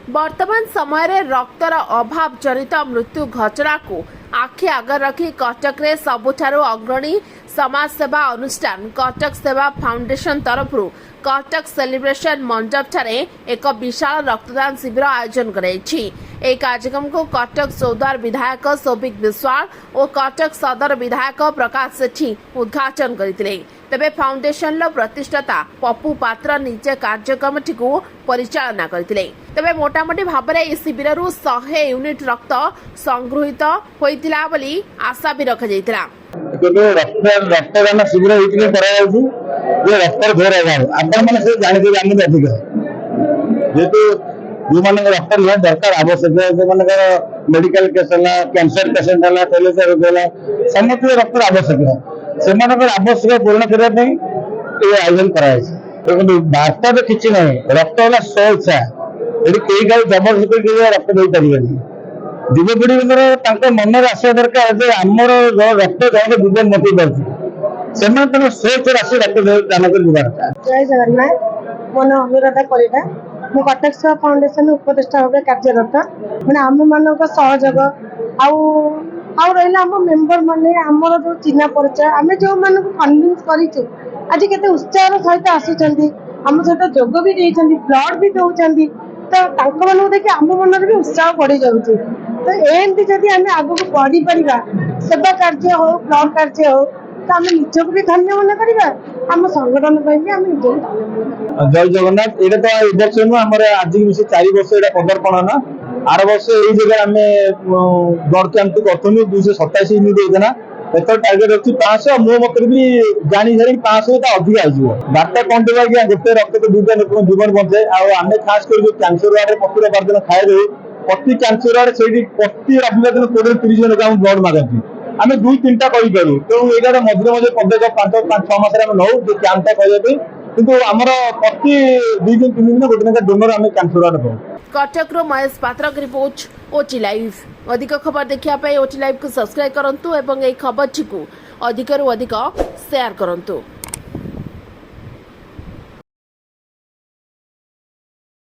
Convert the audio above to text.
वर्तमान समय रे रक्तर अभाव जनित मृत्यु घटना को आखि आगर रखी कटक रे सबुठारु अग्रणी समाज सेवा अनुष्ठान कटक सेवा फाउंडेशन तरफ कटक सेलिब्रेशन मंडप ठारे एक विशाल रक्तदान शिविर आयोजन कराई। एक कार्यक्रम को कटक चौद्वार विधायक सौभिक विश्वाल और कटक सदर विधायक प्रकाश सेठी उद्घाटन करथिले। तेबे फाउंडेशन प्रतिष्ठाता पप्पू पात्र निजे कार्यक्रम को परिचालना करथिले। तेबे मोटामोटी भाव में यह शिविर 100 यूनिट रक्त संगृहित होइतिला बोली आशा भी रखा जाइतिला। रक्तदान शिविर रक्त घोर अभाव आपण मैंने जानते आम अधिक जेहेतु जो मान रक्त निहां दरकार आवश्यक जो मान मेडिकल केस है कैंसर पेसेंट है कैंसर रोग है समस्त रक्त आवश्यक से आवश्यक पूर्ण करने आयोजन कर वार्ता तो किसी ना रक्त है स्व इच्छा ये कई का जबरदस्ती रक्त दे पारे युवपीढ़ी मन में आसा दरकार आमर रक्त जहाँ जीवन मत पार्टी सोच राशि रक्त दान कर जय जगन्नाथ मो ना अनुराधा कलिता मु कटक सेवा फाउंडेशन उपदेष्टा भाव कार्यरत मैंने आम मान सहयोग आम मेम्बर मैंने आमर जो चिन्ह परिचय आम जो मान कन्विन्स कर आज के उत्साह सहित आसुँच आम सहित जोग भी देती ब्लड भी दौरान तो देखिए आम मन भी उत्साह बढ़ी जाऊँगी। तो एमती जदि आम आगे बढ़ी पार सेवा कार्य हो ब्लड कार्य हो तो आम निजक भी धन्य मन करवा आम संगठन भी आम निजक धन्य। जय जगन्नाथ ये तो ए वर्ष नुह आम आज 4 वर्ष ये पदार्पण ना आर वर्ष ये जगह आम ब्लड कैंप करूँ 227 यूनिट होता एथर टार्गेट अच्छी 500 मो मत भी जानी जानी 500 अधिक आसो बार्ता कौन देवा कि गोटे रक्त तो 2टा लोक जीवन बचे आम खास कर कैंसर वार्ड प्रति रविवार दिन खाए प्रति कैंसर वार्ड से प्रति रविवार दिन 20-30 जन को ब्लड मागती आम 2-3टा करूँ तेणु यहाँ मझे मझे पदक 5-6 मास नौ जो कैंपटा करने किंतु आमर प्रति 2-3 दिन गोटे ना डोनर आम कैंसर वार्ड पाऊ। कटक महेश पात्र की रिपोर्ट ओटी लाइव। अधिक खबर देखा ओटी लाइव को सब्सक्राइब करंतु एवं ए खबर को अधिक शेयर करंतु।